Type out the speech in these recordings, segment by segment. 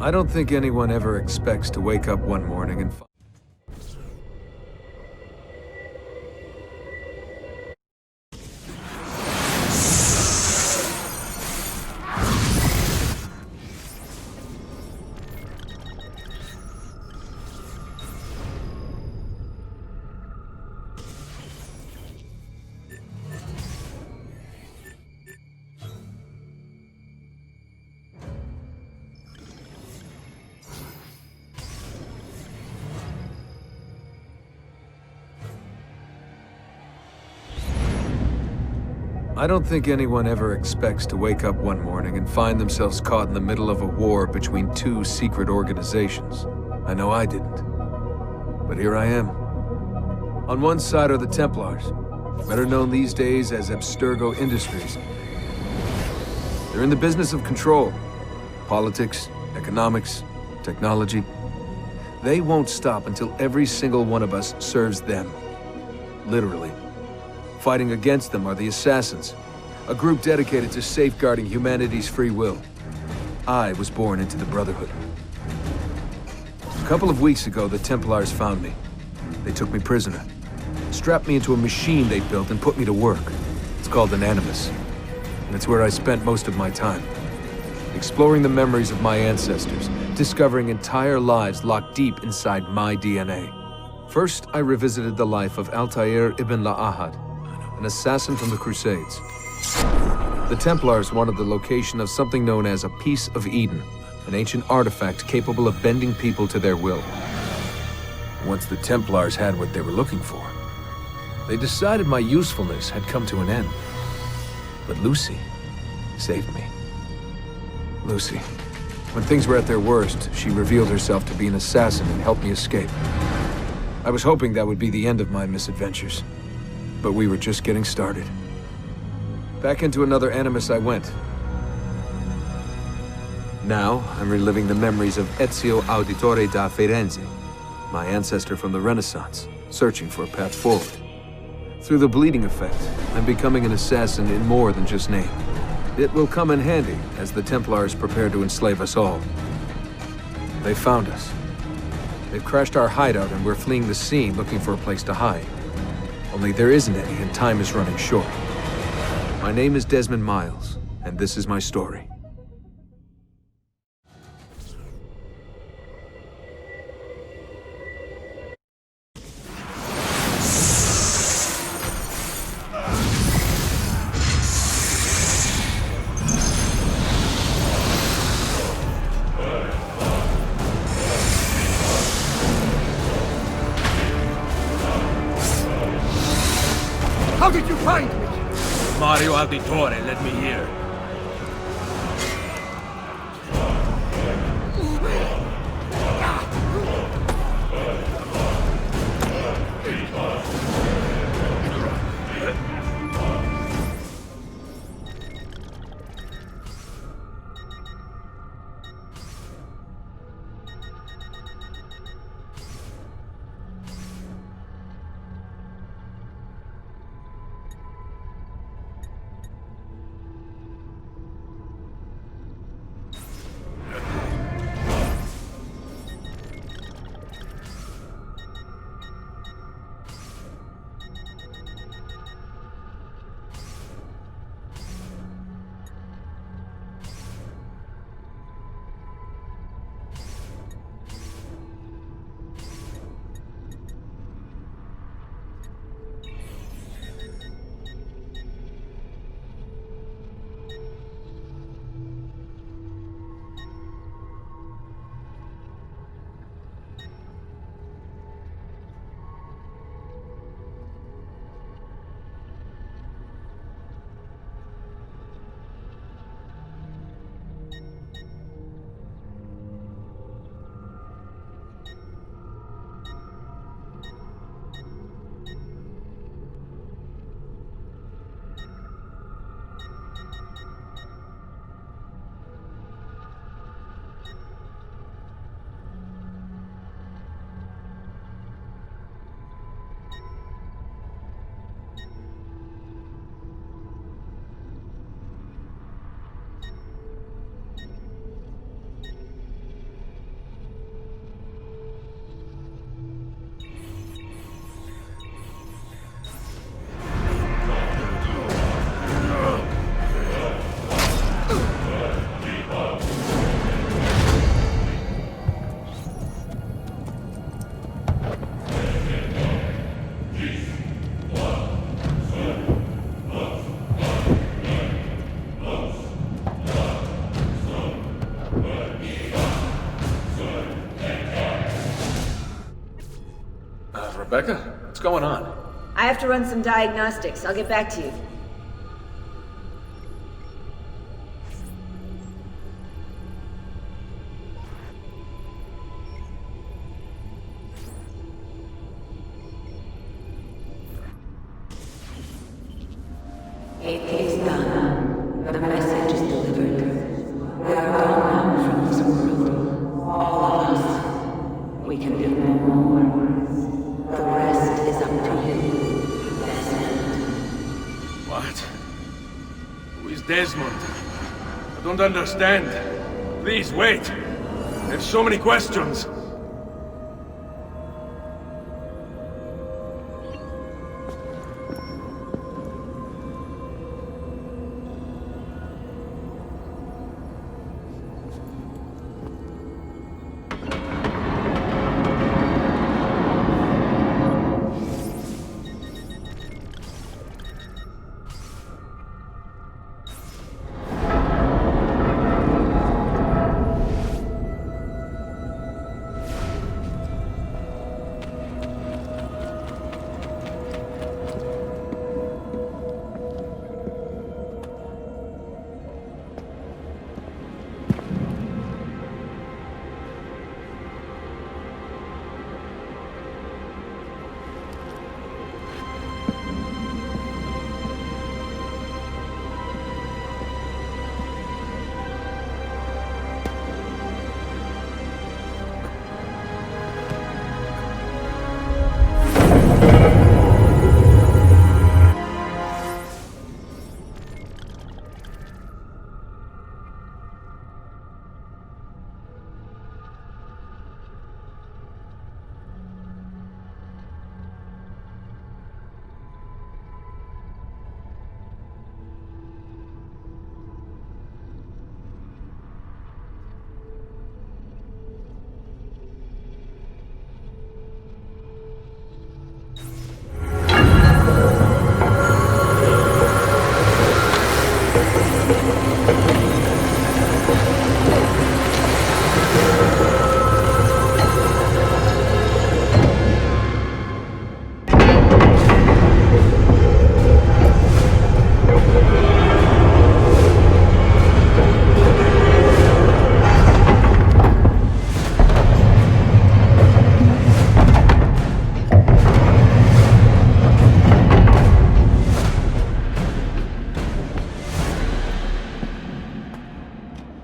I don't think anyone ever expects to wake up one morning and find... I don't think anyone ever expects to wake up one morning and find themselves caught in the middle of a war between two secret organizations. I know I didn't. But here I am. On one side are the Templars, better known these days as Abstergo Industries. They're in the business of control. Politics, economics, technology. They won't stop until every single one of us serves them. Literally. Fighting against them are the Assassins, a group dedicated to safeguarding humanity's free will. I was born into the Brotherhood. A couple of weeks ago, the Templars found me. They took me prisoner, strapped me into a machine they built and put me to work. It's called an Animus, and it's where I spent most of my time. Exploring the memories of my ancestors, discovering entire lives locked deep inside my DNA. First, I revisited the life of Altair ibn La'ahad, an assassin from the Crusades. The Templars wanted the location of something known as a Piece of Eden, an ancient artifact capable of bending people to their will. Once the Templars had what they were looking for, they decided my usefulness had come to an end. But Lucy saved me. Lucy. When things were at their worst, she revealed herself to be an assassin and helped me escape. I was hoping that would be the end of my misadventures. But we were just getting started. Back into another Animus I went. Now, I'm reliving the memories of Ezio Auditore da Firenze, my ancestor from the Renaissance, searching for a path forward. Through the bleeding effect, I'm becoming an assassin in more than just name. It will come in handy as the Templars prepare to enslave us all. They found us. They've crashed our hideout and we're fleeing the scene looking for a place to hide. Only there isn't any, and time is running short. My name is Desmond Miles, and this is my story. How did you find me? Mario Auditore led me here. Becca, what's going on? I have to run some diagnostics. I'll get back to you. It is done. The message is delivered. We are gone now from this world. All of us. We can do no more. The rest is up to you, Desmond. What? Who is Desmond? I don't understand. Please, wait. I have so many questions.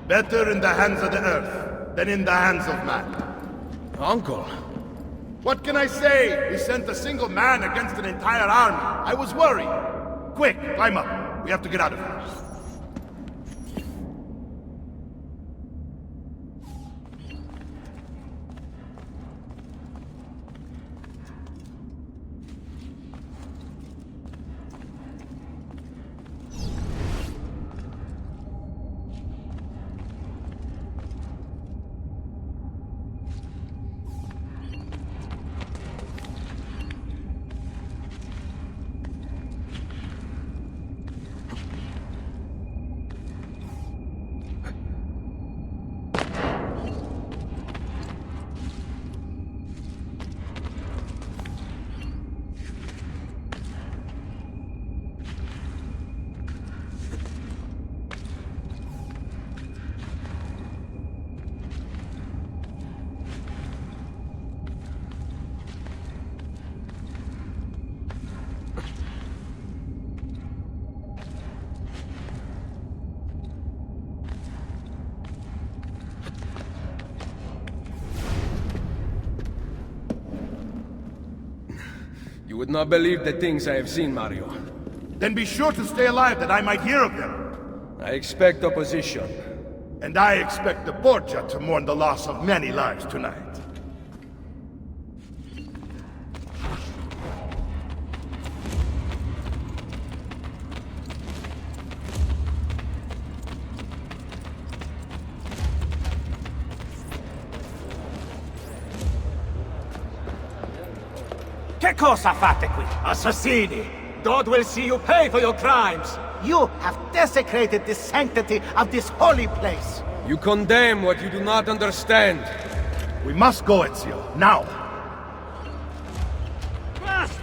Better in the hands of the earth than in the hands of man. Uncle? What can I say? We sent a single man against an entire army. I was worried. Quick, climb up. We have to get out of here. You would not believe the things I have seen, Mario. Then be sure to stay alive that I might hear of them. I expect opposition. And I expect the Borgia to mourn the loss of many lives tonight. Che cosa fate qui? Assassini! God will see you pay for your crimes! You have desecrated the sanctity of this holy place! You condemn what you do not understand. We must go, Ezio, now!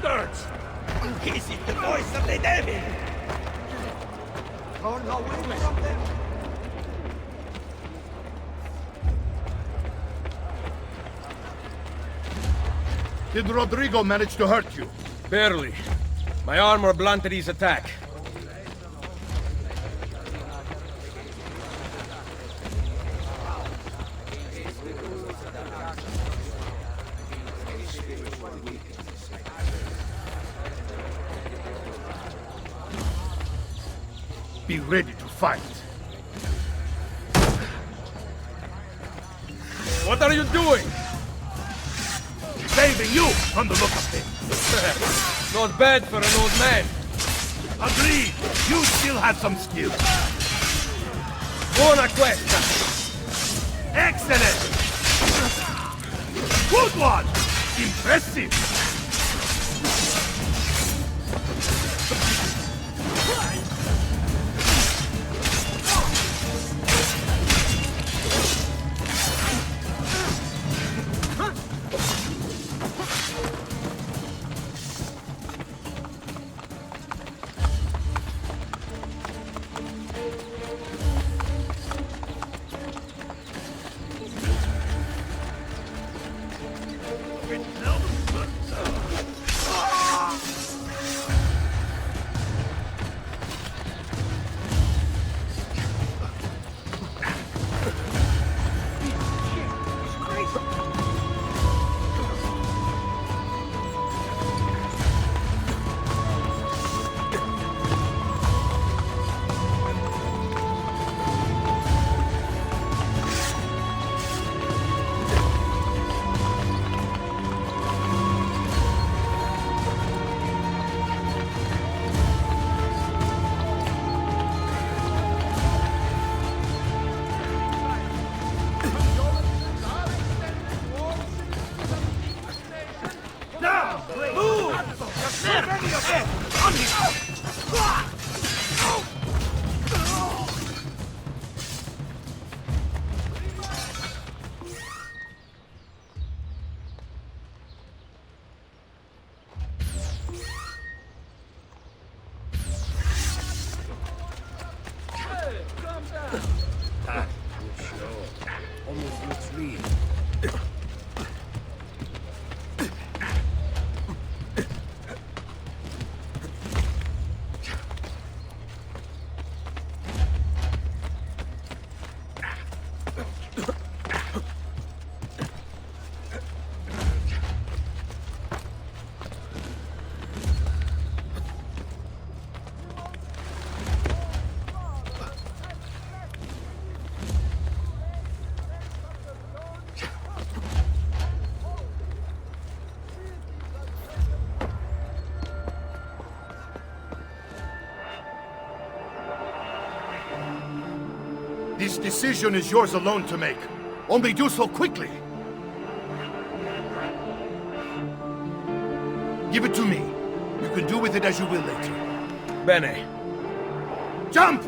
bastards! This is the voice of the devil! Run away from them! Did Rodrigo manage to hurt you? Barely. My armor blunted his attack. Be ready to fight. What are you doing? Saving you from the look of things. Not bad for an old man. Agreed. You still have some skill. Buona questa. Excellent. Good one. Impressive. This decision is yours alone to make. Only do so quickly. Give it to me. You can do with it as you will later. Bene. Jump!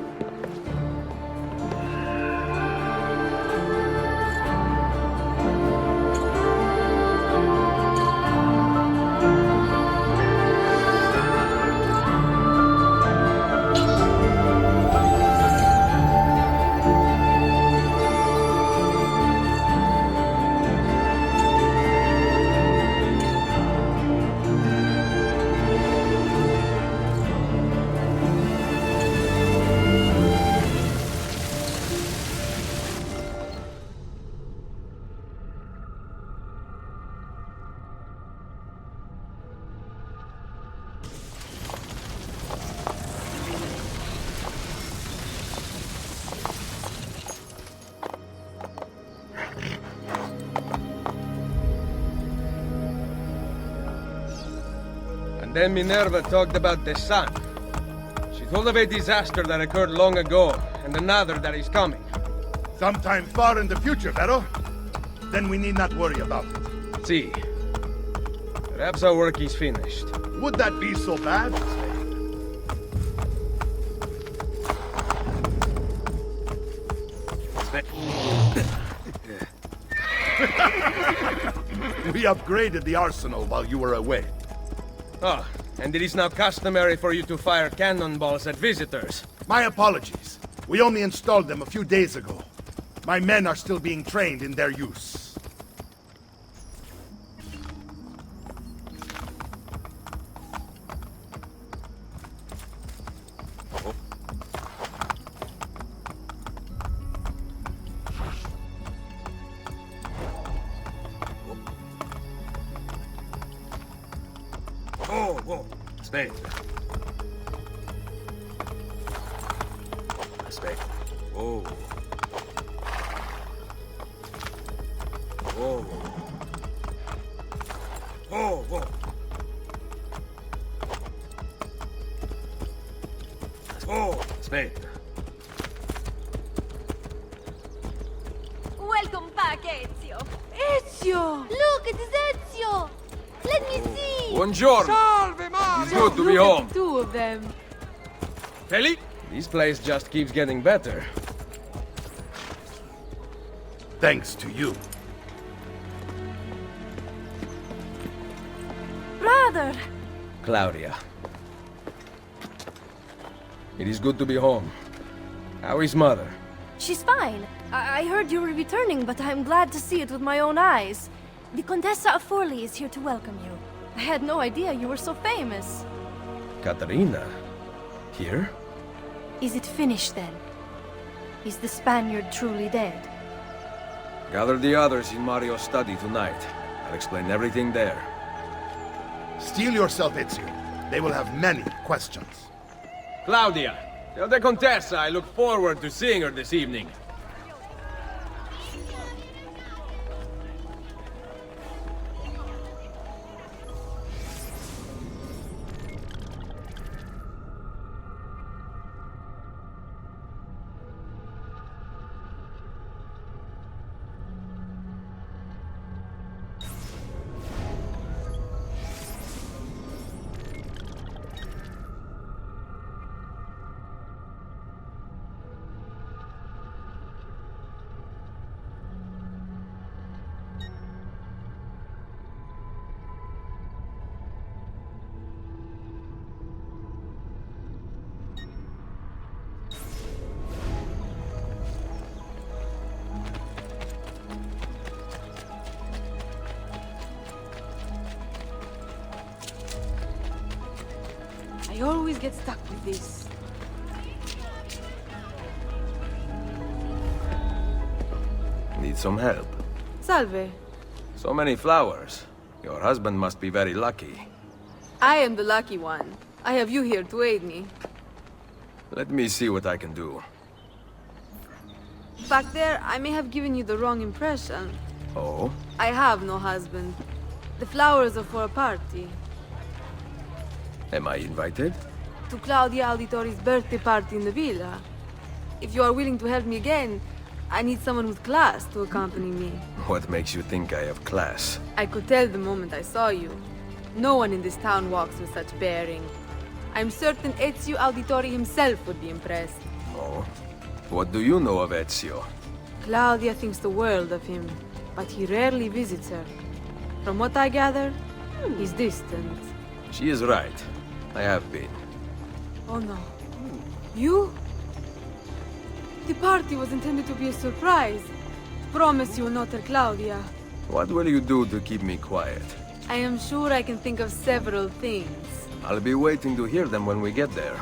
Then Minerva talked about the sun. She told of a disaster that occurred long ago, and another that is coming. Sometime far in the future, Vero? Then we need not worry about it. See. Perhaps our work is finished. Would that be so bad? We upgraded the arsenal while you were away. Oh, and it is now customary for you to fire cannonballs at visitors. My apologies. We only installed them a few days ago. My men are still being trained in their use. Oh, whoa. Aspetta. Aspetta. Oh. Oh. Oh, whoa. Oh, aspetta. Welcome back, Ezio. Ezio! Look, it is Ezio. Let me see. Buongiorno. Salve, Mario! It's good to be home. Two of them. Kelly? This place just keeps getting better. Thanks to you. Brother! Claudia. It is good to be home. How is mother? She's fine. I heard you were returning, but I'm glad to see it with my own eyes. The Contessa of Forli is here to welcome you. I had no idea you were so famous. Katarina? Here? Is it finished then? Is the Spaniard truly dead? Gather the others in Mario's study tonight. I'll explain everything there. Steel yourself, Ezio. They will have many questions. Claudia, tell the Contessa I look forward to seeing her this evening. I always get stuck with this. Need some help? Salve. So many flowers. Your husband must be very lucky. I am the lucky one. I have you here to aid me. Let me see what I can do. Back there, I may have given you the wrong impression. Oh? I have no husband. The flowers are for a party. Am I invited? To Claudia Auditori's birthday party in the villa. If you are willing to help me again, I need someone with class to accompany me. What makes you think I have class? I could tell the moment I saw you. No one in this town walks with such bearing. I'm certain Ezio Auditori himself would be impressed. Oh? What do you know of Ezio? Claudia thinks the world of him, but he rarely visits her. From what I gather, he's distant. She is right. I have been. Oh no. You? The party was intended to be a surprise. Promise you will not tell Claudia. What will you do to keep me quiet? I am sure I can think of several things. I'll be waiting to hear them when we get there.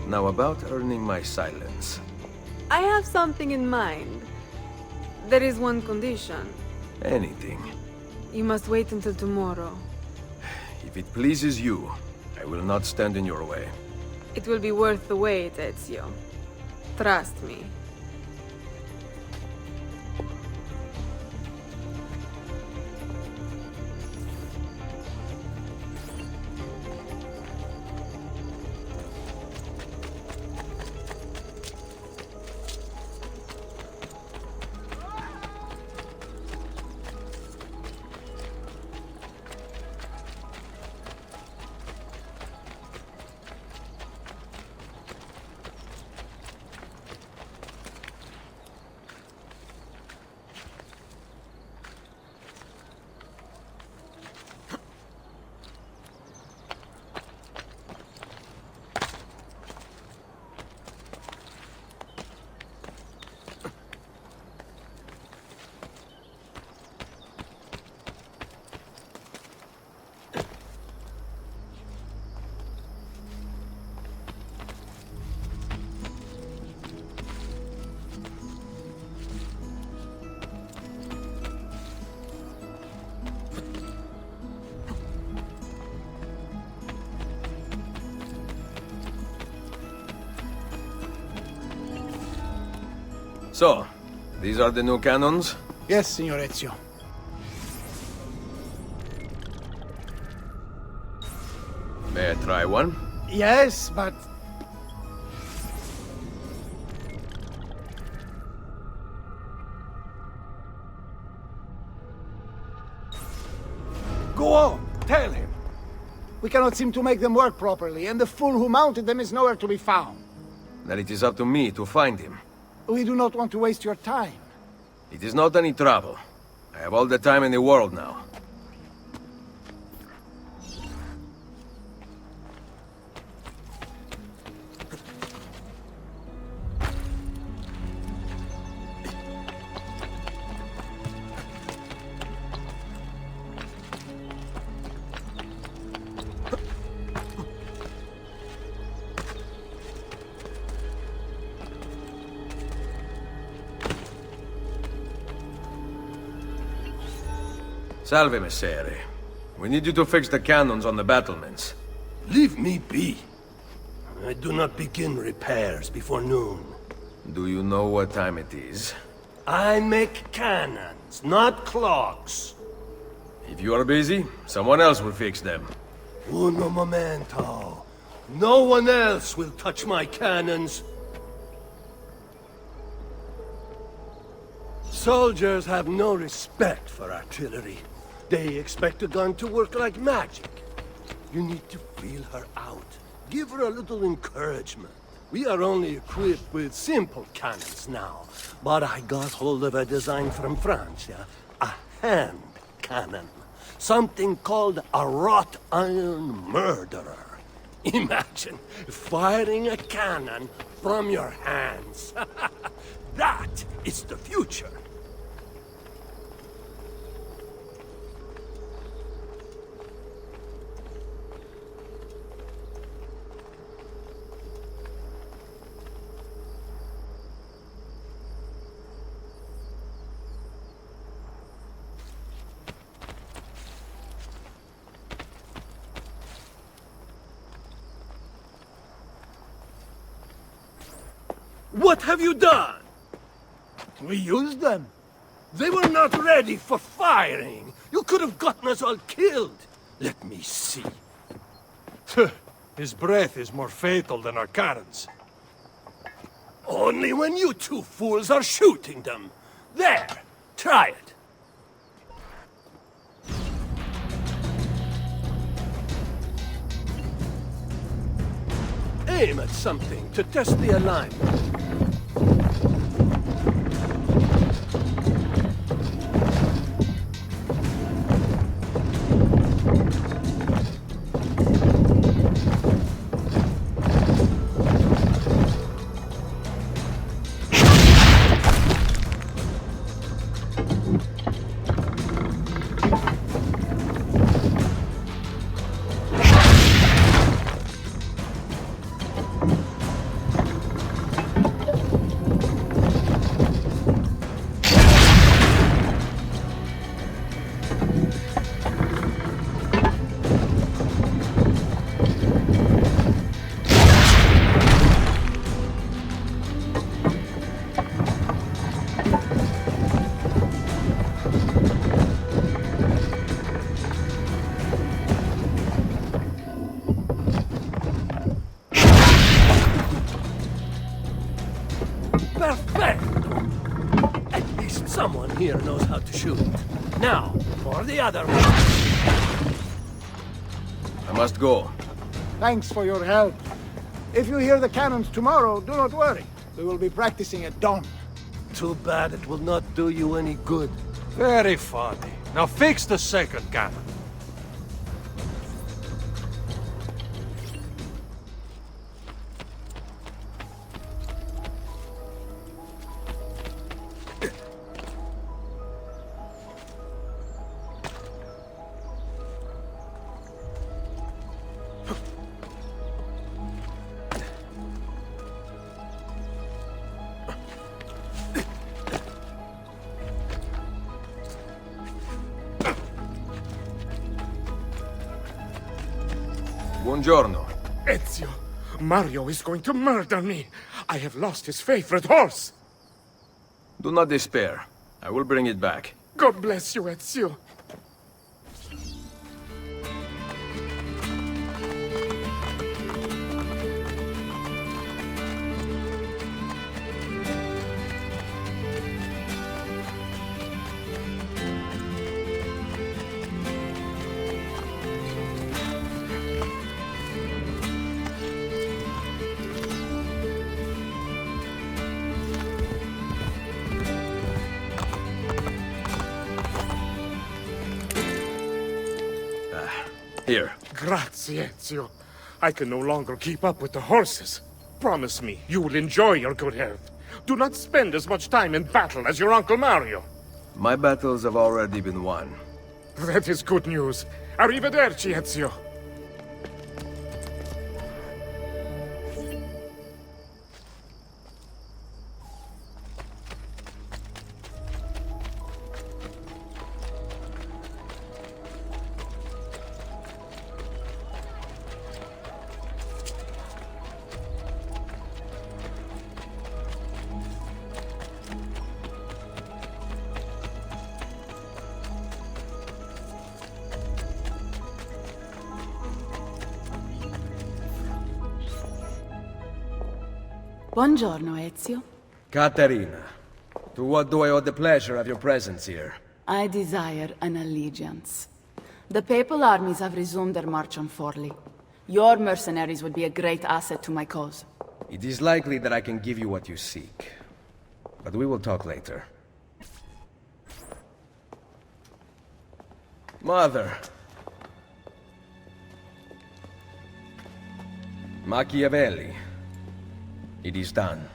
Now about earning my silence. I have something in mind. There is one condition. Anything. You must wait until tomorrow. If it pleases you, I will not stand in your way. It will be worth the wait, Ezio. Trust me. So, these are the new cannons? Yes, Signor Ezio. May I try one? Yes, but... Go on, tell him. We cannot seem to make them work properly, and the fool who mounted them is nowhere to be found. Then it is up to me to find him. We do not want to waste your time. It is not any trouble. I have all the time in the world now. Salve, Messere. We need you to fix the cannons on the battlements. Leave me be. I do not begin repairs before noon. Do you know what time it is? I make cannons, not clocks. If you are busy, someone else will fix them. Uno momento. No one else will touch my cannons. Soldiers have no respect for artillery. They expect a gun to work like magic. You need to feel her out. Give her a little encouragement. We are only equipped with simple cannons now. But I got hold of a design from France, yeah? A hand cannon. Something called a wrought iron murderer. Imagine firing a cannon from your hands. That is the future. What have you done? We used them. They were not ready for firing. You could have gotten us all killed. Let me see. His breath is more fatal than our cannons. Only when you two fools are shooting them. There, try it. Aim at something to test the alignment. Perfecto! At least someone here knows how to shoot. Now, for the other one. I must go. Thanks for your help. If you hear the cannons tomorrow, do not worry. We will be practicing at dawn. Too bad it will not do you any good. Very funny. Now fix the second cannon. Buongiorno. Ezio, Mario is going to murder me. I have lost his favorite horse. Do not despair. I will bring it back. God bless you, Ezio. Here. Grazie, Ezio. I can no longer keep up with the horses. Promise me you will enjoy your good health. Do not spend as much time in battle as your Uncle Mario. My battles have already been won. That is good news. Arrivederci, Ezio. Buongiorno, Ezio. Caterina, to what do I owe the pleasure of your presence here? I desire an allegiance. The papal armies have resumed their march on Forli. Your mercenaries would be a great asset to my cause. It is likely that I can give you what you seek. But we will talk later. Mother. Machiavelli. It is done.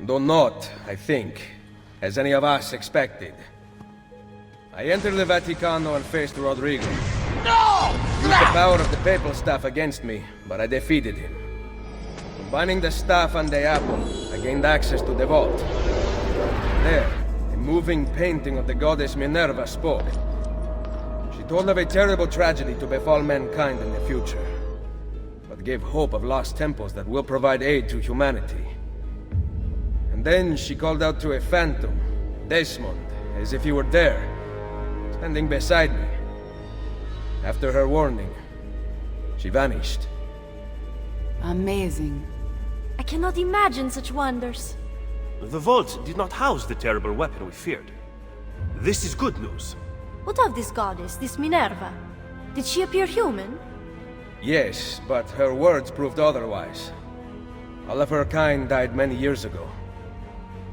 Though not, I think, as any of us expected. I entered the Vaticano and faced Rodrigo. No! Used the power of the papal staff against me, but I defeated him. Combining the staff and the apple, I gained access to the vault. There, a moving painting of the goddess Minerva spoke. She told of a terrible tragedy to befall mankind in the future, but gave hope of lost temples that will provide aid to humanity. And then she called out to a phantom, Desmond, as if he were there, standing beside me. After her warning, she vanished. Amazing. I cannot imagine such wonders. The vault did not house the terrible weapon we feared. This is good news. What of this goddess, this Minerva? Did she appear human? Yes, but her words proved otherwise. All of her kind died many years ago.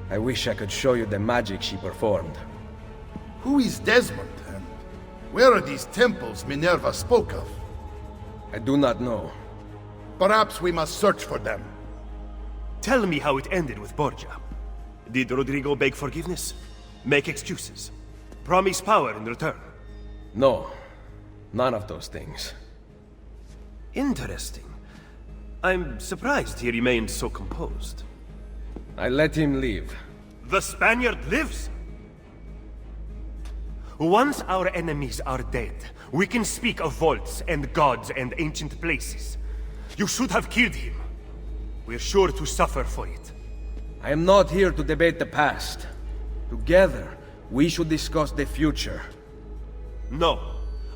I wish I could show you the magic she performed. Who is Desmond, and where are these temples Minerva spoke of? I do not know. Perhaps we must search for them. Tell me how it ended with Borgia. Did Rodrigo beg forgiveness? Make excuses? Promise power in return? No, none of those things. Interesting. I'm surprised he remained so composed. I let him leave. The Spaniard lives! Once our enemies are dead, we can speak of vaults and gods and ancient places. You should have killed him. We're sure to suffer for it. I am not here to debate the past. Together, we should discuss the future. No.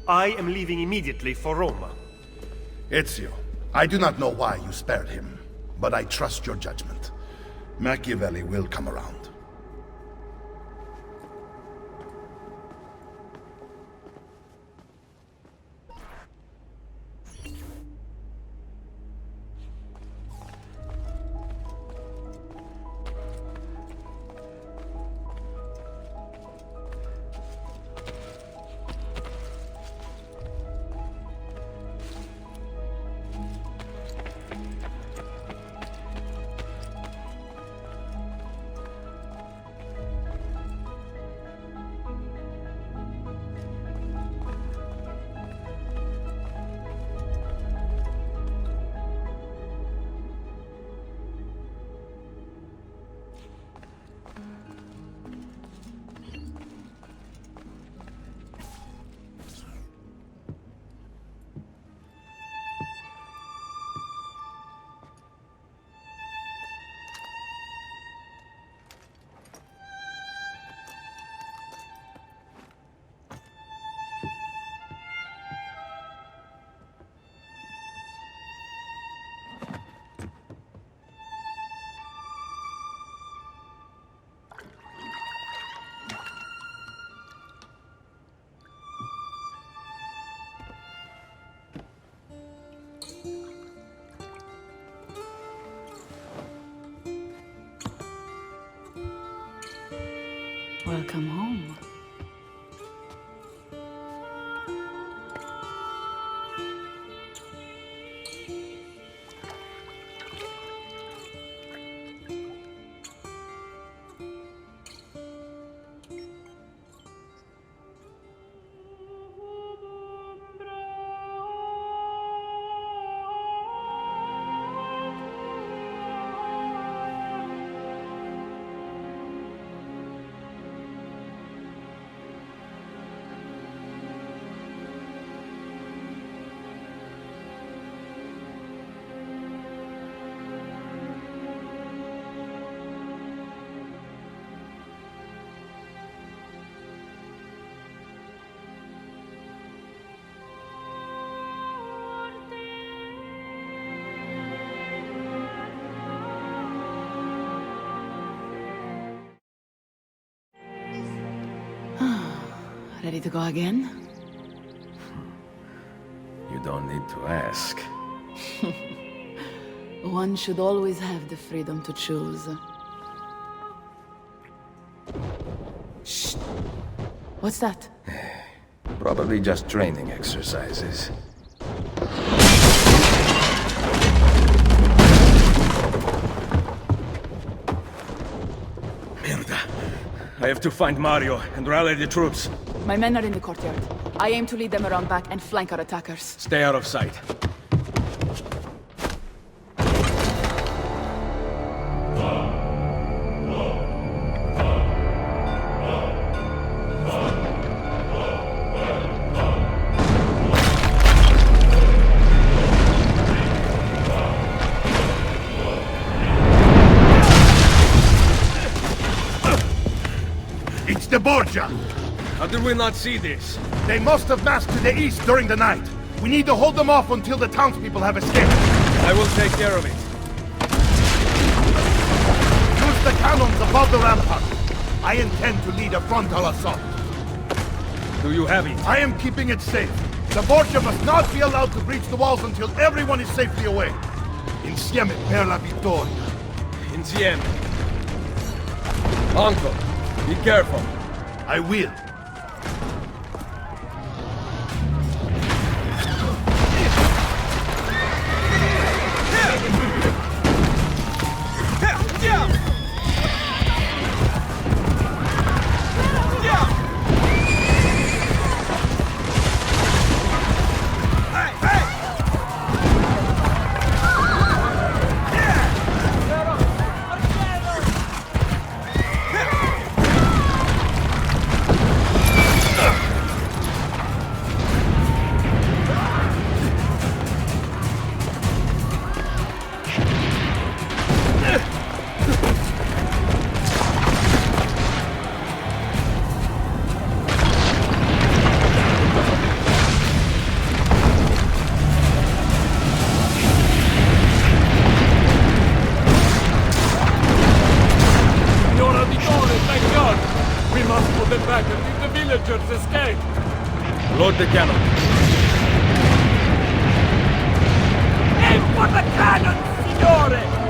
I am leaving immediately for Roma. Ezio, I do not know why you spared him, but I trust your judgment. Machiavelli will come around. Welcome home. Ready to go again? You don't need to ask. One should always have the freedom to choose. Shh! What's that? Probably just training exercises. Mierda. I have to find Mario and rally the troops. My men are in the courtyard. I aim to lead them around back and flank our attackers. Stay out of sight. It's the Borgia! How did we not see this? They must have massed to the east during the night. We need to hold them off until the townspeople have escaped. I will take care of it. Use the cannons above the rampart. I intend to lead a frontal assault. Do you have it? I am keeping it safe. The Borgia must not be allowed to breach the walls until everyone is safely away. Insieme per la vittoria. Insieme. Uncle, be careful. I will. Load the cannon. Aim for the cannon, signore!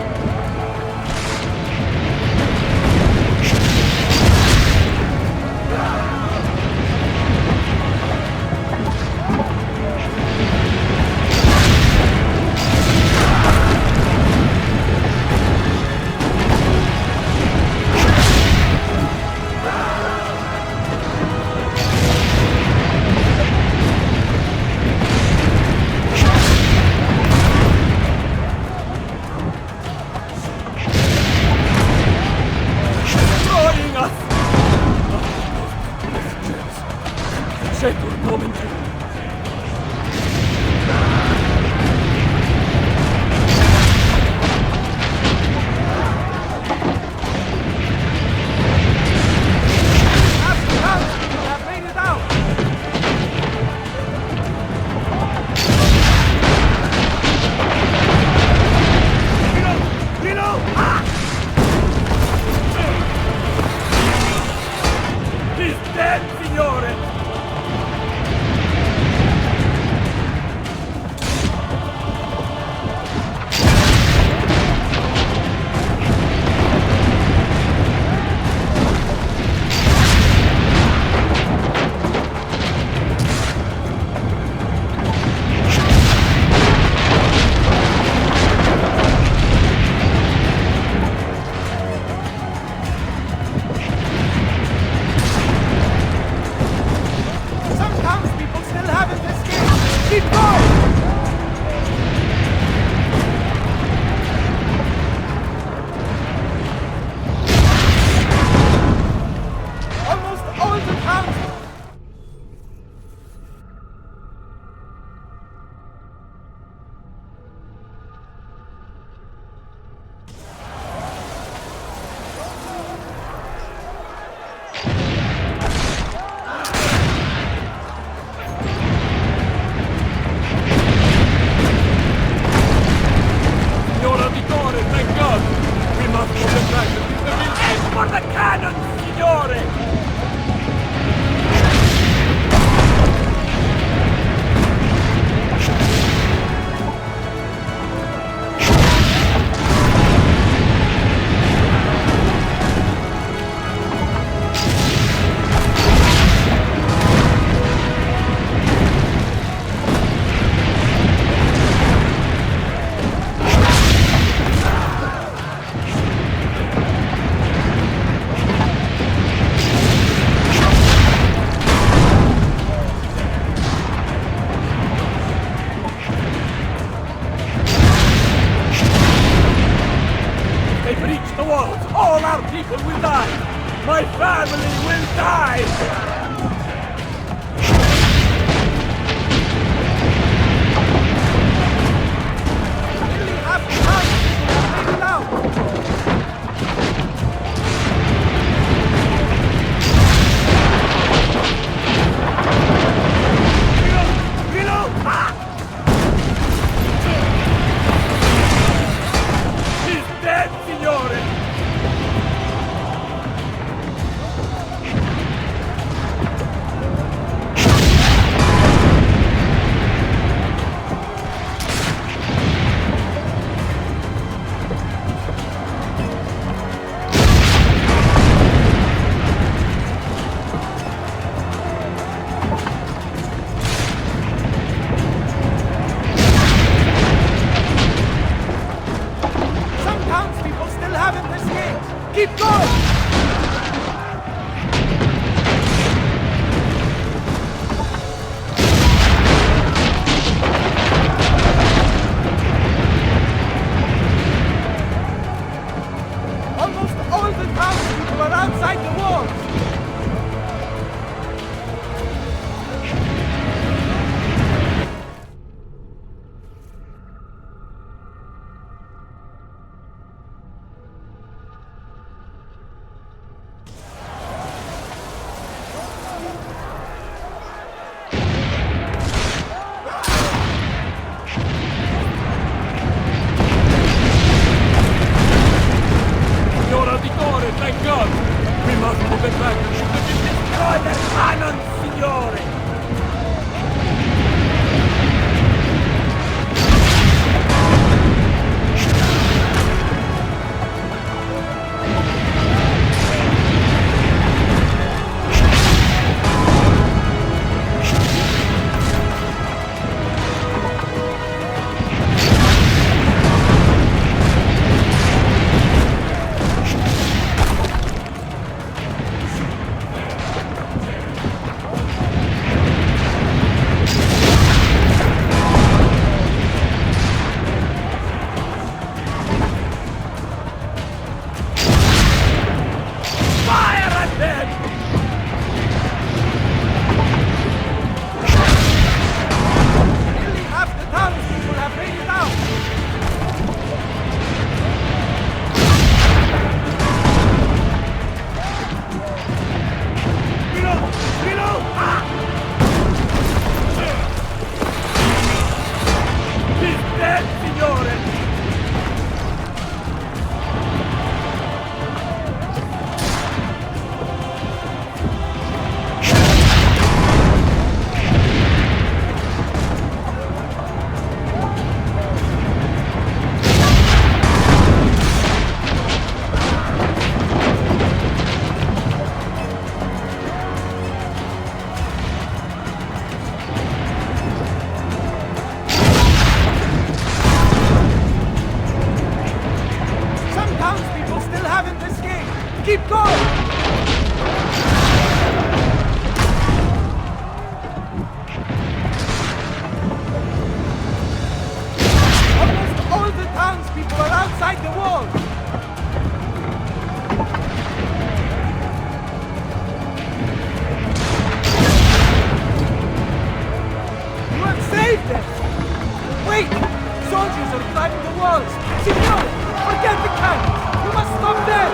They're climbing the walls! Signore! Forget the cannons! You must stop them!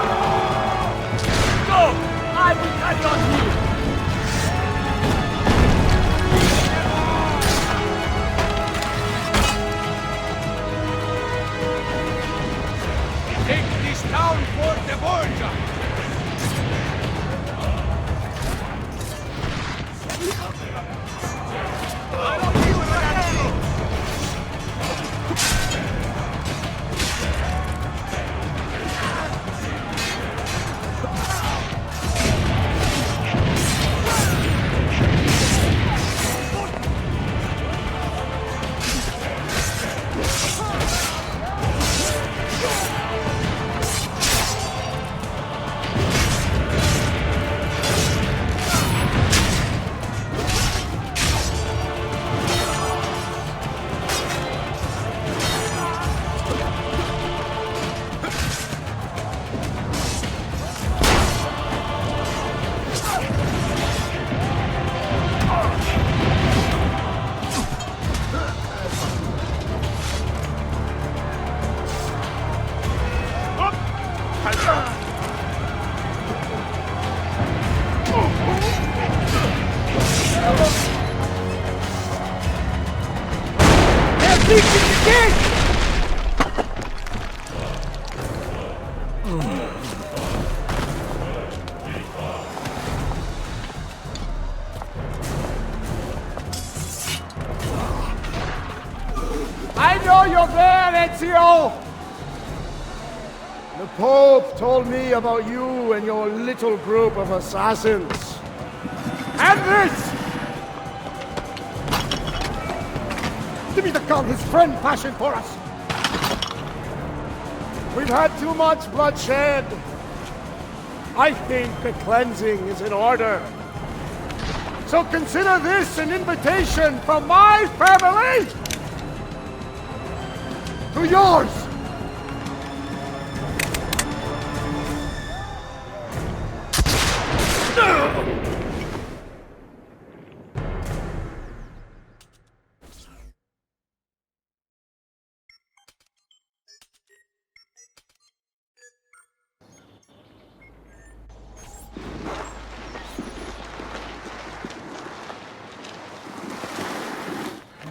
Go! I will carry on here! Take this town for the Borgia! I know you're there, Ezio! The Pope told me about you and your little group of assassins. And this! Give me the gun his friend fashioned for us! We've had too much bloodshed. I think a cleansing is in order. So consider this an invitation from my family to yours!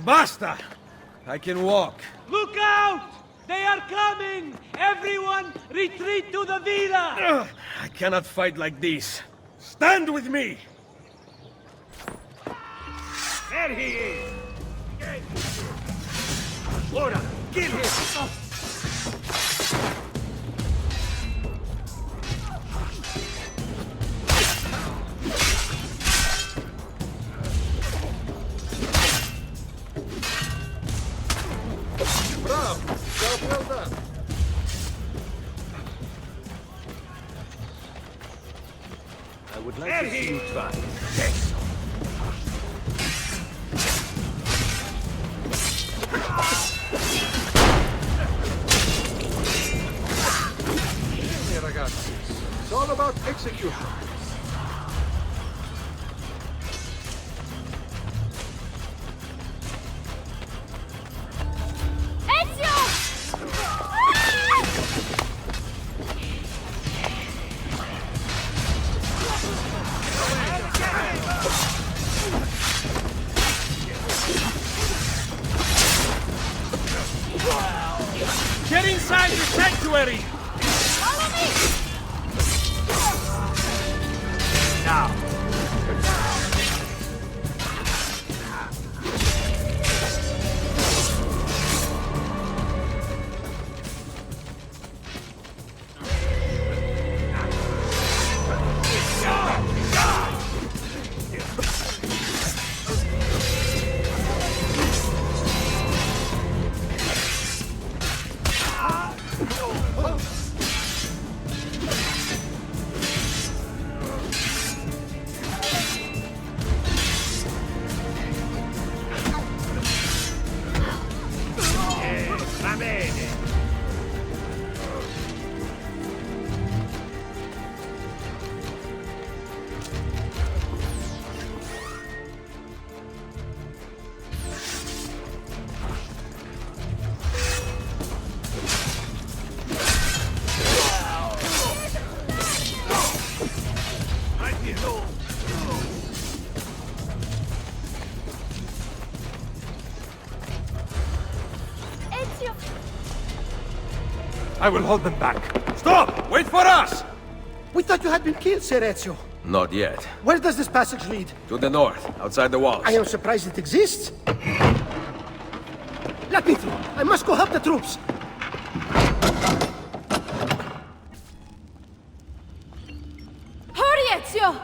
Basta! I can walk. Look out! They are coming! Everyone, retreat to the villa! I cannot fight like this. Stand with me! There he is! Ora, kill him! Well done. I would like to see you try. Yes. Bene, ragazzi. It's all about execution. Get inside the sanctuary! Follow me! Now! I will hold them back. Stop! Wait for us! We thought you had been killed, Sir Ezio. Not yet. Where does this passage lead? To the north, outside the walls. I am surprised it exists. Let me through. I must go help the troops. Hurry, Ezio!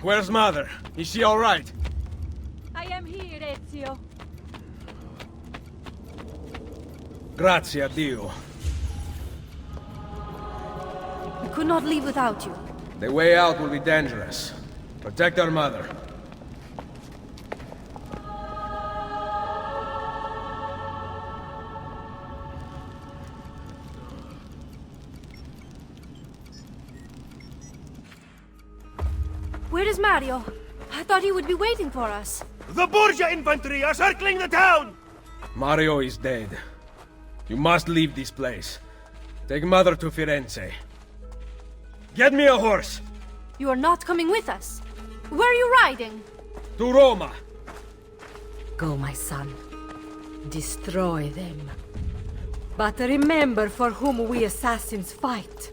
Where's Mother? Is she all right? I am here, Ezio. Grazie a Dio. We could not leave without you. The way out will be dangerous. Protect our mother. Where is Mario? I thought he would be waiting for us. The Borgia infantry are circling the town! Mario is dead. You must leave this place. Take Mother to Firenze. Get me a horse! You are not coming with us. Where are you riding? To Roma! Go, my son. Destroy them. But remember for whom we assassins fight.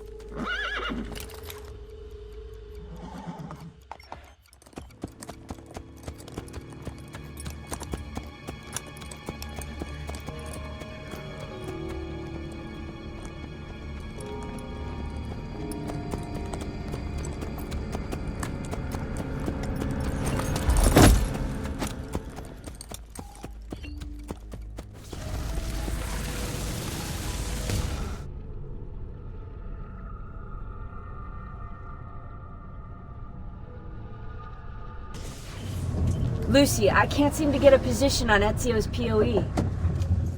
Lucy, I can't seem to get a position on Ezio's POE.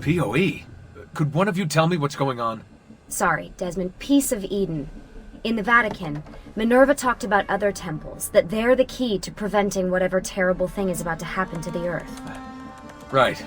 POE? Could one of you tell me what's going on? Sorry, Desmond. Peace of Eden. In the Vatican, Minerva talked about other temples, that they're the key to preventing whatever terrible thing is about to happen to the Earth. Right.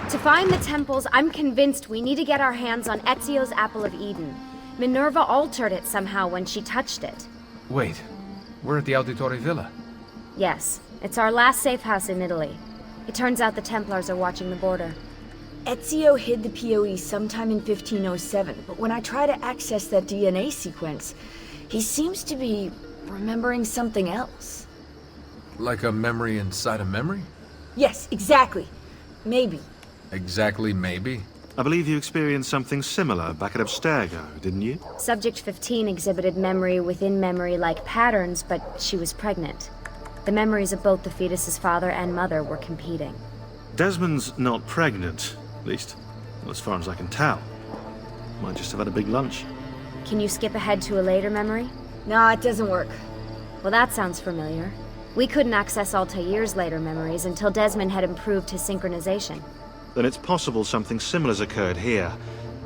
To find the temples, I'm convinced we need to get our hands on Ezio's Apple of Eden. Minerva altered it somehow when she touched it. Wait, we're at the Auditore Villa. Yes, it's our last safe house in Italy. It turns out the Templars are watching the border. Ezio hid the POE sometime in 1507, but when I try to access that DNA sequence, he seems to be remembering something else. Like a memory inside a memory? Yes, exactly. Maybe. Exactly, maybe? I believe you experienced something similar back at Abstergo, didn't you? Subject 15 exhibited memory within memory-like patterns, but she was pregnant. The memories of both the fetus's father and mother were competing. Desmond's not pregnant, at least, as far as I can tell. Might just have had a big lunch. Can you skip ahead to a later memory? No, it doesn't work. Well, that sounds familiar. We couldn't access Altair's later memories until Desmond had improved his synchronization. Then it's possible something similar's occurred here.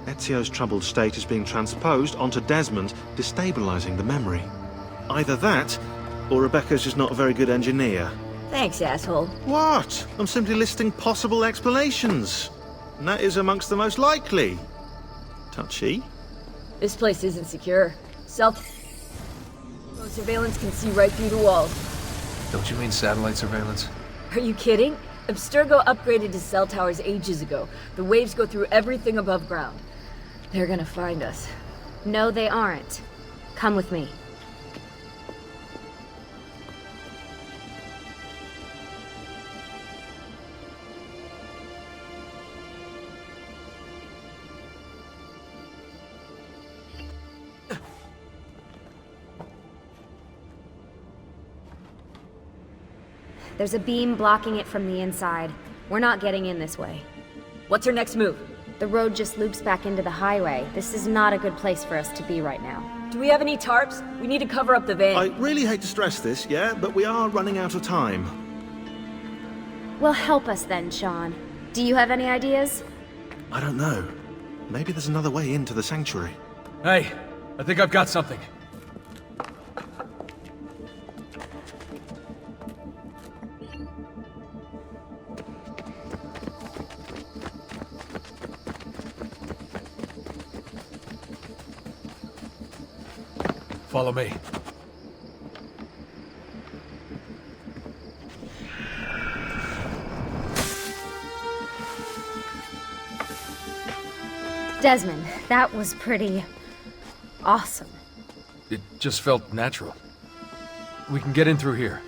Ezio's troubled state is being transposed onto Desmond, destabilizing the memory. Either that, or Rebecca's just not a very good engineer. Thanks, asshole. What? I'm simply listing possible explanations. And that is amongst the most likely. Touchy? This place isn't secure. Surveillance can see right through the walls. Don't you mean satellite surveillance? Are you kidding? Abstergo upgraded to cell towers ages ago. The waves go through everything above ground. They're gonna find us. No, they aren't. Come with me. There's a beam blocking it from the inside. We're not getting in this way. What's our next move? The road just loops back into the highway. This is not a good place for us to be right now. Do we have any tarps? We need to cover up the van. I really hate to stress this, yeah, but we are running out of time. Well, help us then, Sean. Do you have any ideas? I don't know. Maybe there's another way into the sanctuary. Hey, I think I've got something. Follow me. Desmond, that was pretty awesome. It just felt natural. We can get in through here.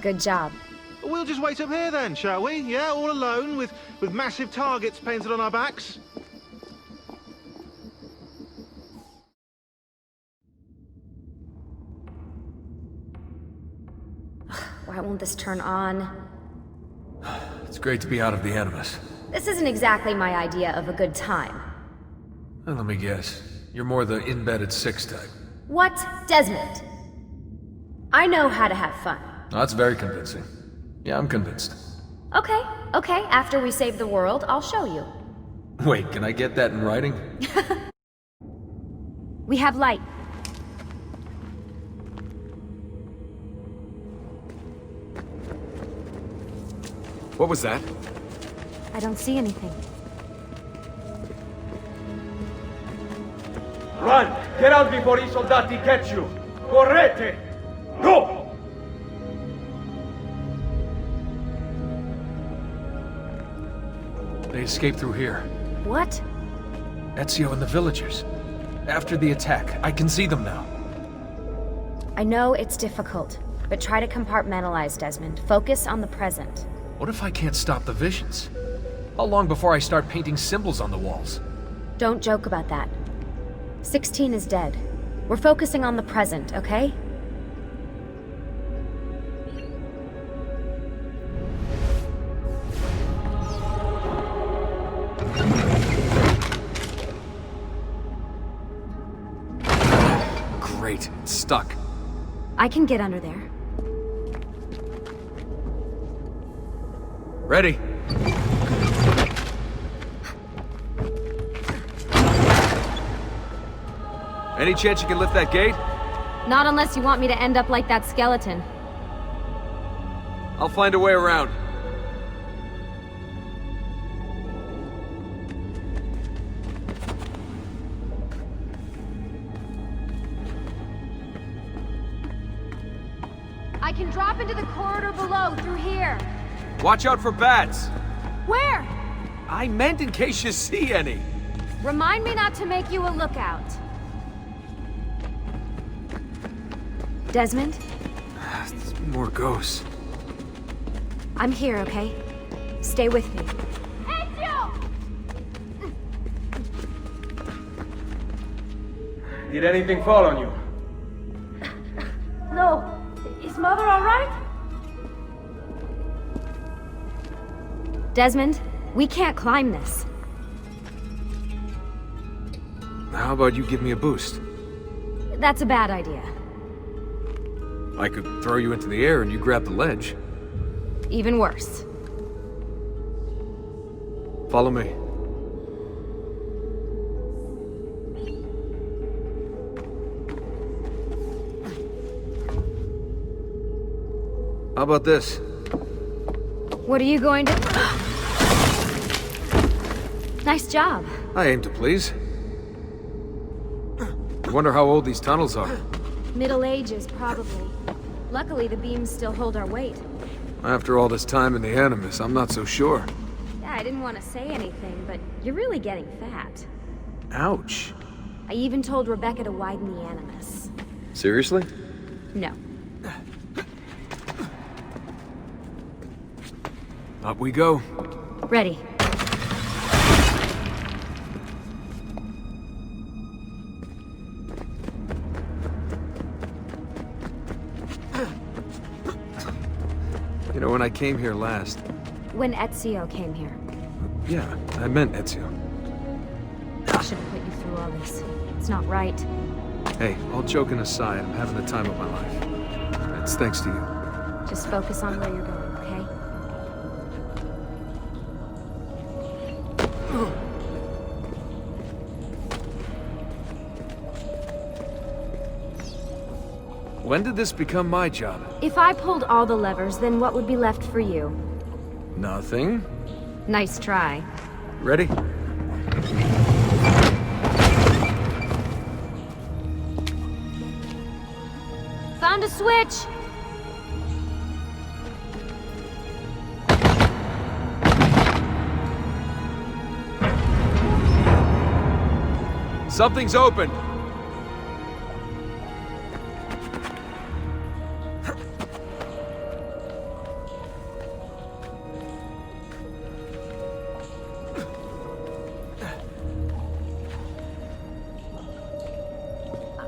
Good job. We'll just wait up here then, shall we? Yeah, all alone, with massive targets painted on our backs? Why won't this turn on? It's great to be out of the Animus. This isn't exactly my idea of a good time. Well, let me guess. You're more the in-bed-at-6 type. What? Desmond? I know how to have fun. Oh, that's very convincing. Yeah, I'm convinced. Okay, after we save the world, I'll show you. Wait, can I get that in writing? We have light. What was that? I don't see anything. Run! Get out before I soldati catch you! Correte! Go! They escaped through here. What? Ezio and the villagers. After the attack, I can see them now. I know it's difficult, but try to compartmentalize, Desmond. Focus on the present. What if I can't stop the visions? How long before I start painting symbols on the walls? Don't joke about that. 16 is dead. We're focusing on the present, okay? Great, it's stuck. I can get under there. Ready. Any chance you can lift that gate? Not unless you want me to end up like that skeleton. I'll find a way around. I can drop into the corridor below, through here. Watch out for bats! Where? I meant in case you see any. Remind me not to make you a lookout. Desmond? There's more ghosts. I'm here, okay? Stay with me. Ezio! Did anything fall on you? No. Is Mother alright? Desmond, we can't climb this. How about you give me a boost? That's a bad idea. I could throw you into the air and you grab the ledge. Even worse. Follow me. How about this? What are you going to... Nice job. I aim to please. I wonder how old these tunnels are. Middle Ages, probably. Luckily, the beams still hold our weight. After all this time in the Animus, I'm not so sure. Yeah, I didn't want to say anything, but you're really getting fat. Ouch. I even told Rebecca to widen the Animus. Seriously? No. Up we go. Ready. You know, when I came here last... When Ezio came here. Yeah, I meant Ezio. I should have put you through all this. It's not right. Hey, all joking aside, I'm having the time of my life. It's thanks to you. Just focus on where you're going, okay? When did this become my job? If I pulled all the levers, then what would be left for you? Nothing. Nice try. Ready? switch! Something's open.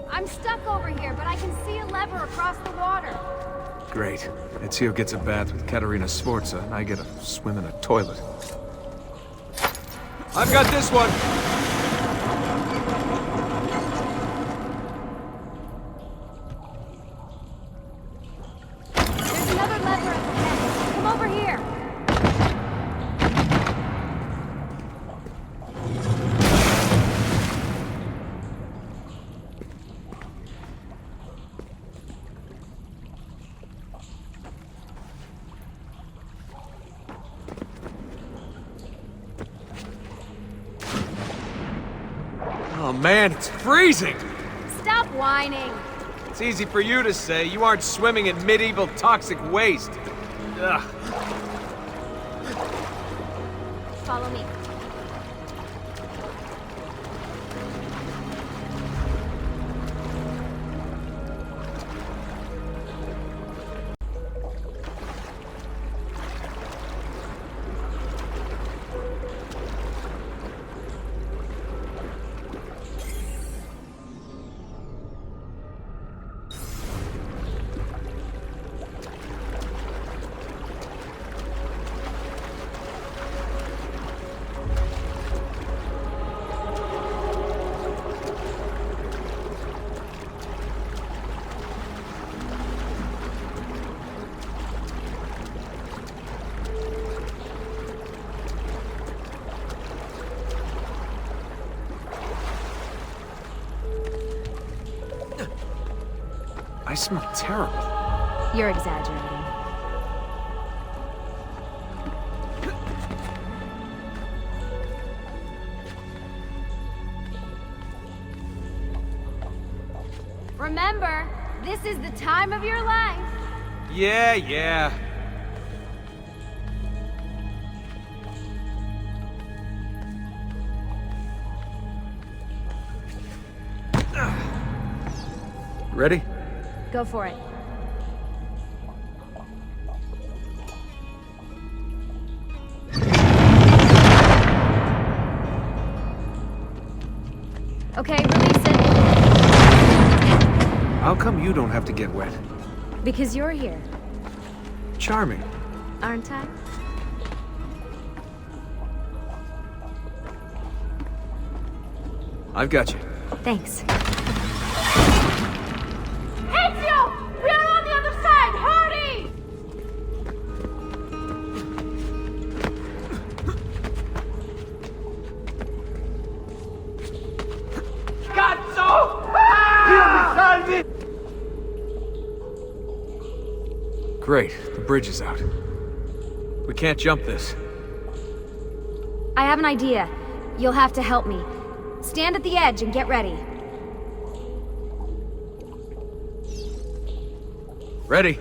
I'm stuck over here, but I can see a lever across the water. Great. Ezio gets a bath with Katerina Sforza, and I get a swim in a toilet. I've got this one! There's another lever at the end. Come over here. Oh man, it's freezing! Stop whining. It's easy for you to say. You aren't swimming in medieval toxic waste. Ugh. Follow me. I smell terrible. You're exaggerating. Remember, this is the time of your life. Yeah. Ready? Go for it. Okay, release it. How come you don't have to get wet? Because you're here, Charming. aren't I? I've got you. Thanks. Ezio! We are on the other side! Hurry! Cazzo! Salvi! Great. The bridge is out. We can't jump this. I have an idea. You'll have to help me. Stand at the edge and get ready. Ready?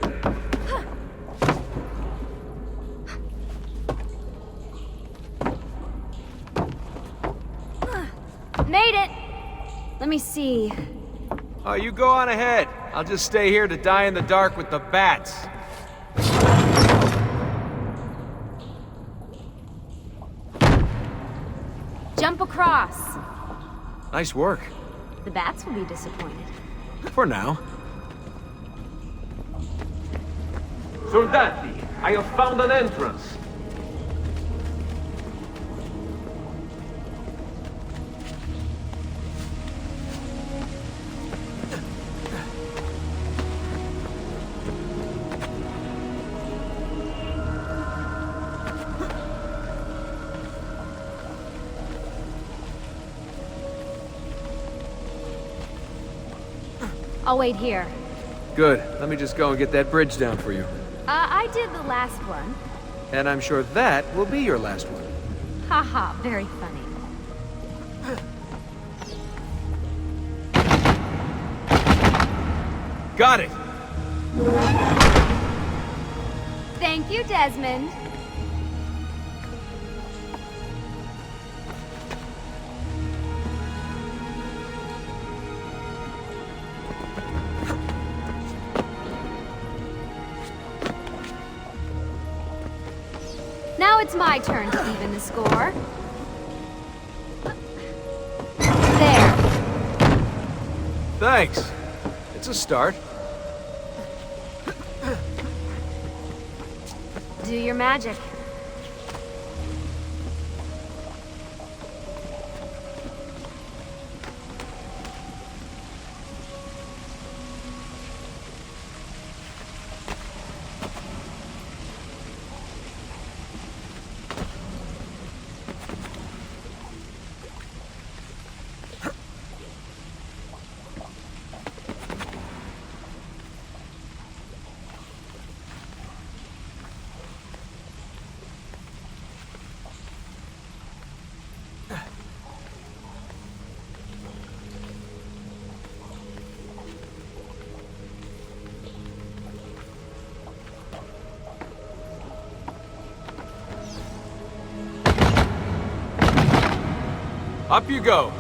Made it! Let me see. Oh, you go on ahead. I'll just stay here to die in the dark with the bats. Jump across. Nice work. The bats will be disappointed. For now. Soldati, I have found an entrance. I'll wait here. Good. Let me just go and get that bridge down for you. I did the last one. And I'm sure that will be your last one. Haha, very funny. Got it! Thank you, Desmond. Now it's my turn to even the score. There. Thanks. It's a start. Do your magic. Up you go.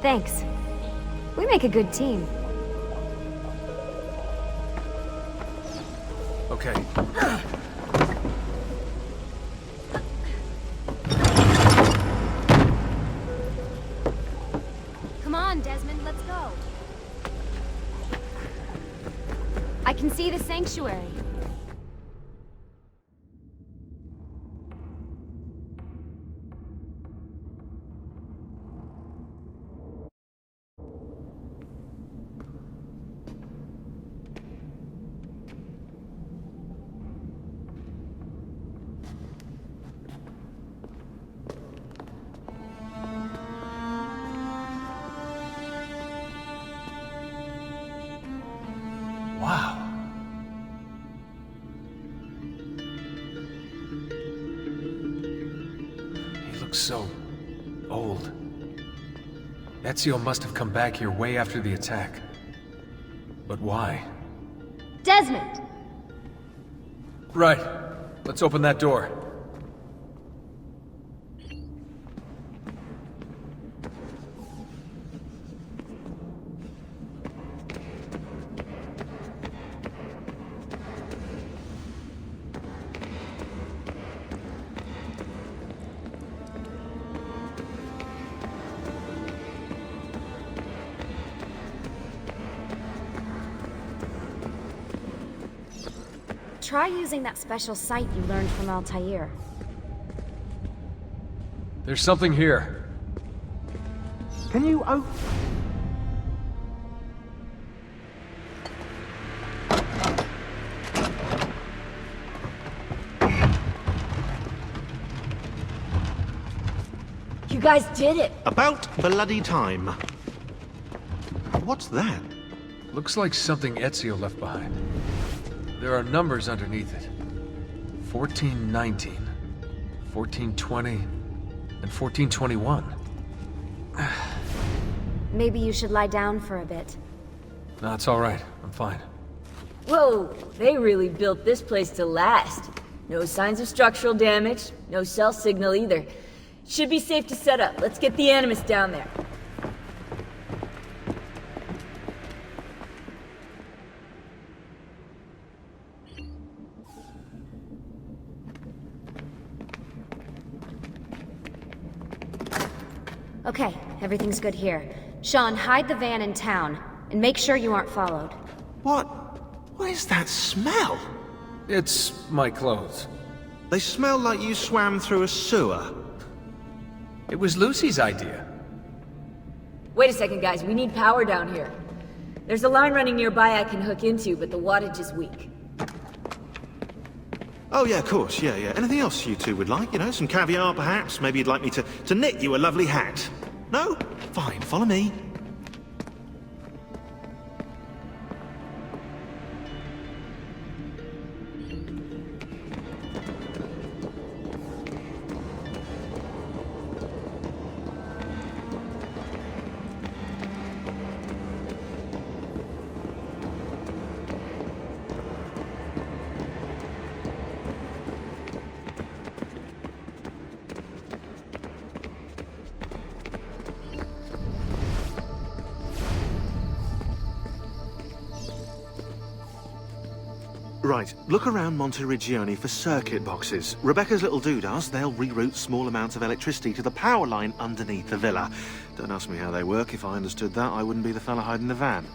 Thanks. We make a good team. Okay. Come on, Desmond, let's go. I can see the sanctuary. Wow. He looks so old. Ezio must have come back here way after the attack. But why? Desmond! Right. Let's open that door. Try using that special sight you learned from Altair. There's something here. Can you open... You guys did it! About bloody time. What's that? Looks like something Ezio left behind. There are numbers underneath it. 1419, 1420, and 1421. Maybe you should lie down for a bit. No, it's all right. I'm fine. Whoa, they really built this place to last. No signs of structural damage, no cell signal either. Should be safe to set up. Let's get the Animus down there. Okay, everything's good here. Sean, hide the van in town, and make sure you aren't followed. What is that smell? It's my clothes. They smell like you swam through a sewer. It was Lucy's idea. Wait a second, guys. We need power down here. There's a line running nearby I can hook into, but the wattage is weak. Oh yeah, of course, yeah. Anything else you two would like? You know, some caviar perhaps? Maybe you'd like me to knit you a lovely hat? No? Fine, follow me. Right, look around Monteriggioni for circuit boxes. Rebecca's little doodahs, they'll reroute small amounts of electricity to the power line underneath the villa. Don't ask me how they work. If I understood that, I wouldn't be the fella hiding the van.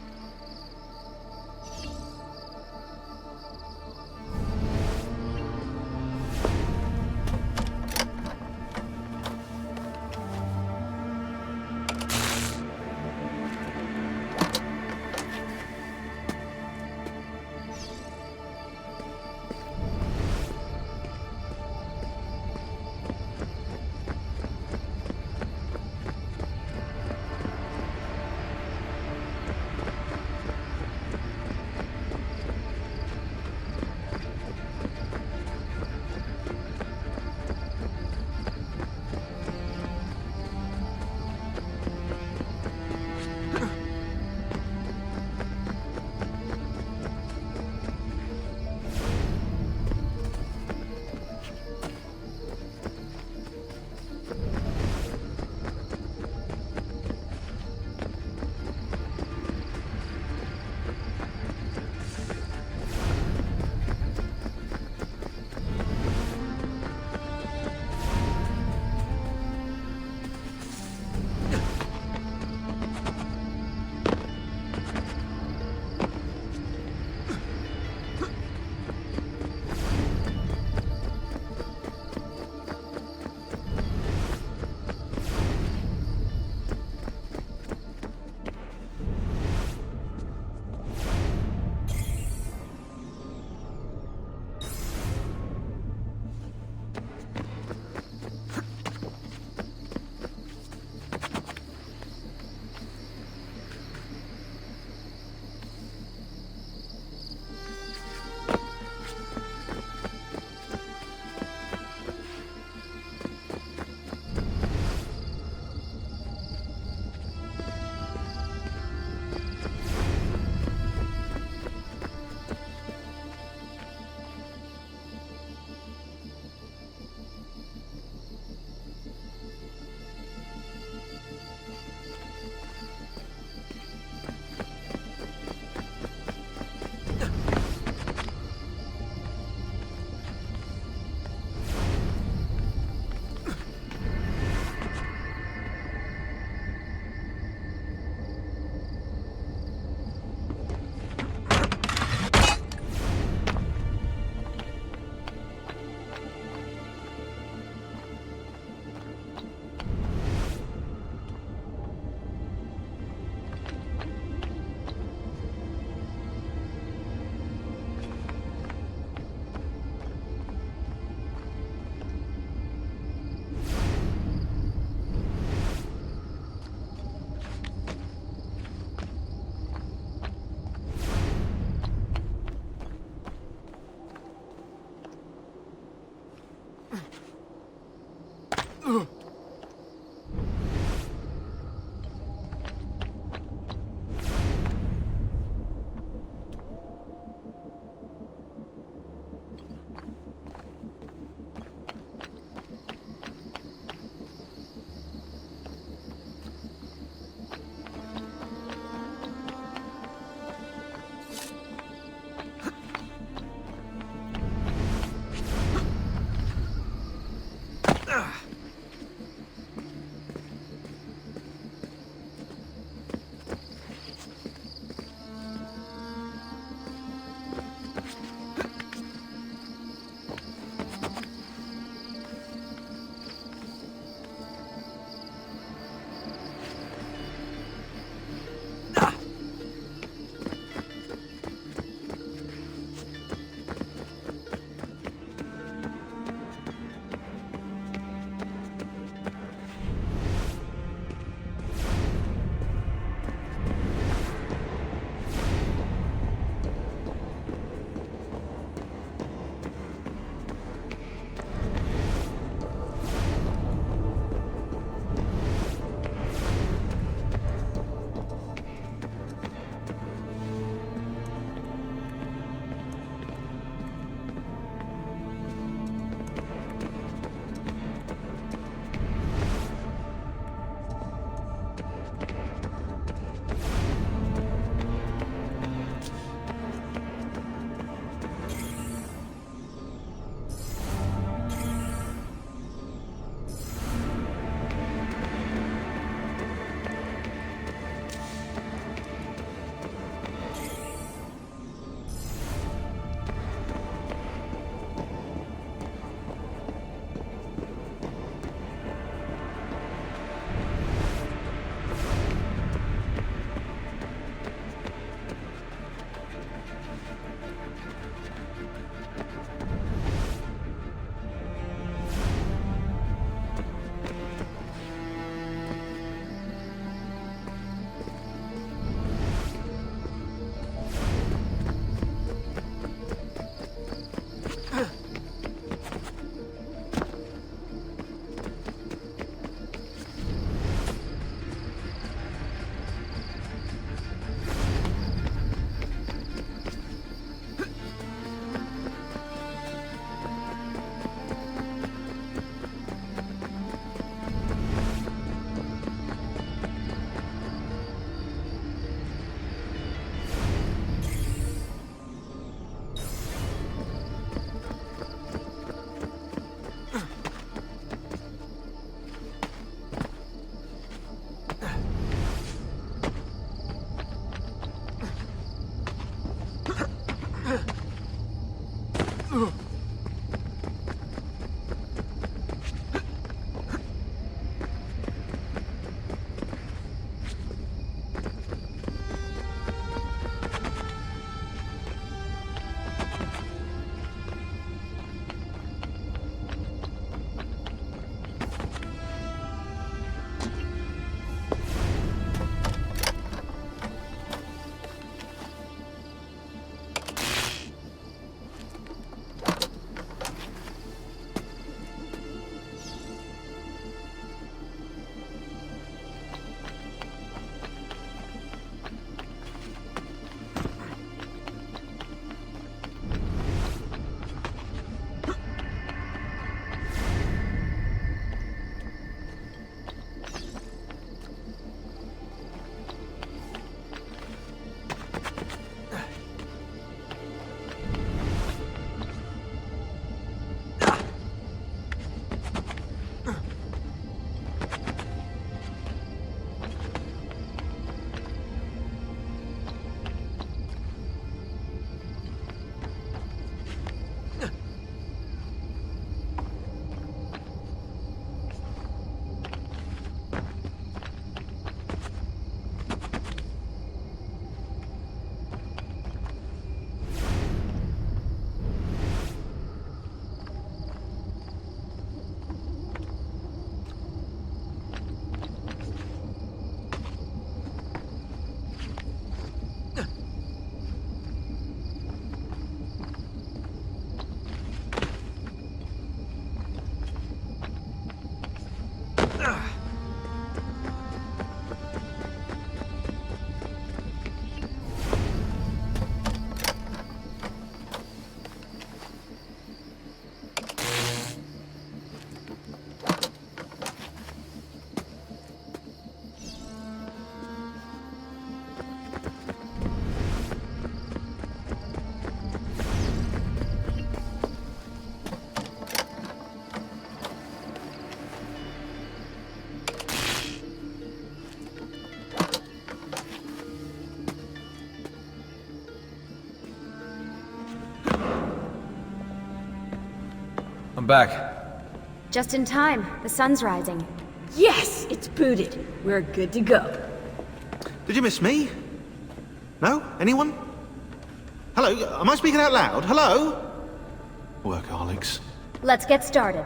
back. Just in time. The sun's rising. Yes! It's booted. We're good to go. Did you miss me? No? Anyone? Hello? Am I speaking out loud? Hello? Workaholics. Let's get started.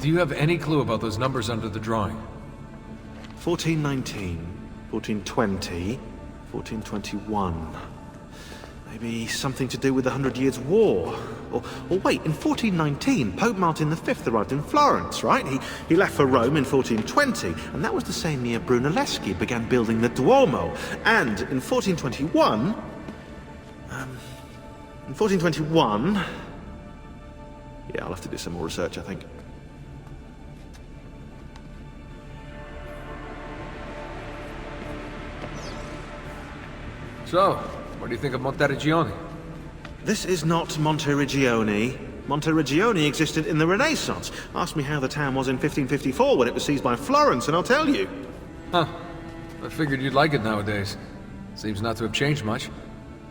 Do you have any clue about those numbers under the drawing? 1419, 1420, 1421. Maybe something to do with the 100 Years' War. Or wait, in 1419, Pope Martin V arrived in Florence, right? He left for Rome in 1420, and that was the same year Brunelleschi began building the Duomo. And in 1421... Yeah, I'll have to do some more research, I think. So, what do you think of Monteriggioni? This is not Monteriggioni. Monteriggioni existed in the Renaissance. Ask me how the town was in 1554 when it was seized by Florence, and I'll tell you. Huh. I figured you'd like it nowadays. Seems not to have changed much.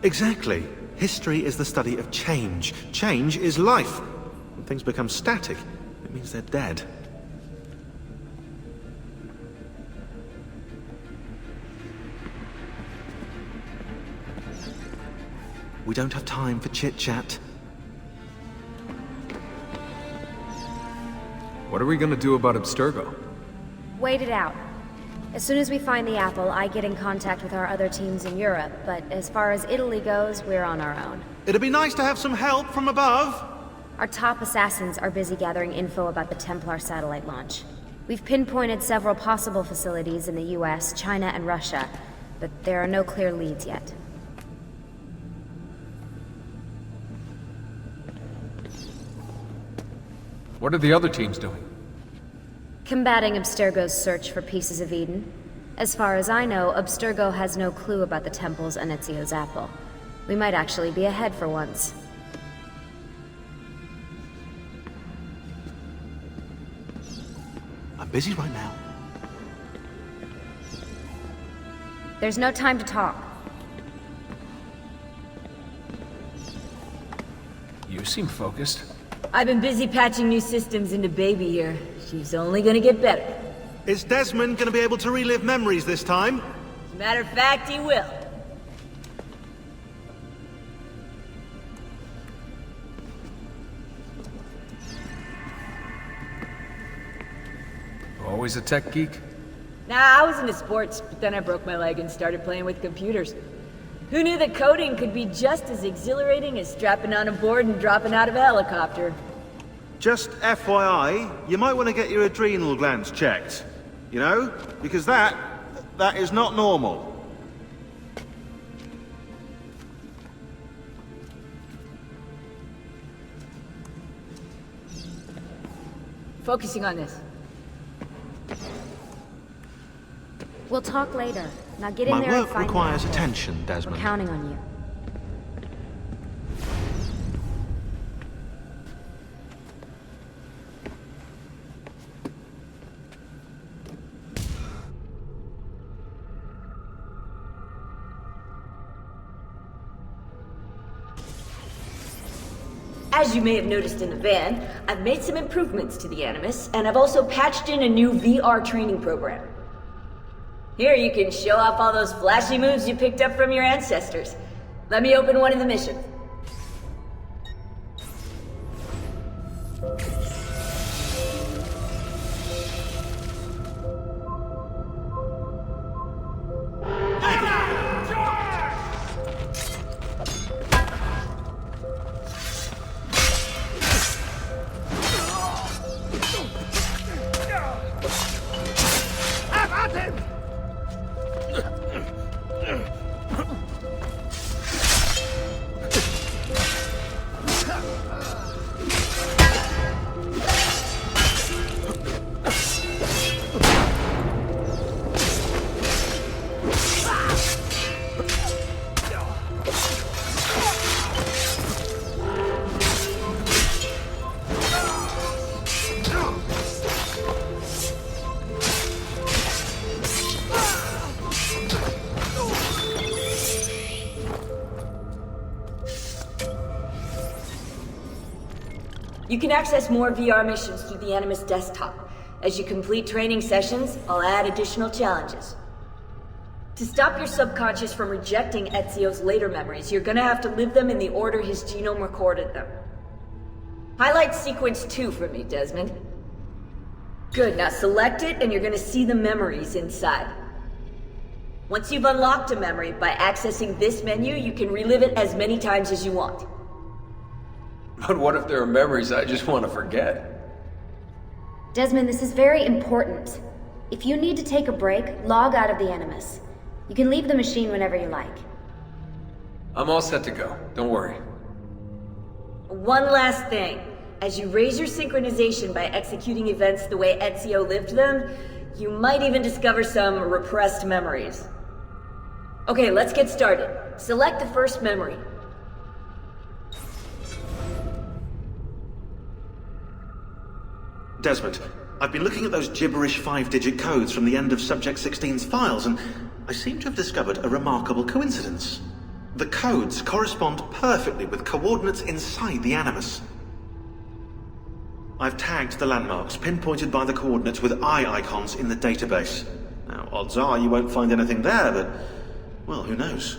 Exactly. History is the study of change. Change is life. When things become static, it means they're dead. We don't have time for chit-chat. What are we gonna do about Abstergo? Wait it out. As soon as we find the apple, I get in contact with our other teams in Europe, but as far as Italy goes, we're on our own. It'd be nice to have some help from above. Our top assassins are busy gathering info about the Templar satellite launch. We've pinpointed several possible facilities in the US, China, and Russia, but there are no clear leads yet. What are the other teams doing? Combating Abstergo's search for pieces of Eden. As far as I know, Abstergo has no clue about the temples and Ezio's apple. We might actually be ahead for once. I'm busy right now. There's no time to talk. You seem focused. I've been busy patching new systems into Baby here. She's only gonna get better. Is Desmond gonna be able to relive memories this time? As a matter of fact, he will. Always a tech geek? Nah, I was into sports, but then I broke my leg and started playing with computers. Who knew that coding could be just as exhilarating as strapping on a board and dropping out of a helicopter? Just FYI, you might want to get your adrenal glands checked. You know? Because that is not normal. Focusing on this. We'll talk later. Now get in there and find My work requires attention, Desmond. We're counting on you. As you may have noticed in the van, I've made some improvements to the Animus, and I've also patched in a new VR training program. Here you can show off all those flashy moves you picked up from your ancestors. Let me open one of the missions. You can access more VR missions through the Animus desktop. As you complete training sessions, I'll add additional challenges. To stop your subconscious from rejecting Ezio's later memories, you're gonna have to live them in the order his genome recorded them. Highlight sequence 2 for me, Desmond. Good, now select it and you're gonna see the memories inside. Once you've unlocked a memory, by accessing this menu, you can relive it as many times as you want. But what if there are memories I just want to forget? Desmond, this is very important. If you need to take a break, log out of the Animus. You can leave the machine whenever you like. I'm all set to go. Don't worry. One last thing. As you raise your synchronization by executing events the way Ezio lived them, you might even discover some repressed memories. Okay, let's get started. Select the first memory. Desmond, I've been looking at those gibberish 5-digit codes from the end of Subject 16's files, and I seem to have discovered a remarkable coincidence. The codes correspond perfectly with coordinates inside the Animus. I've tagged the landmarks, pinpointed by the coordinates with eye icons in the database. Now, odds are you won't find anything there, but, well, who knows?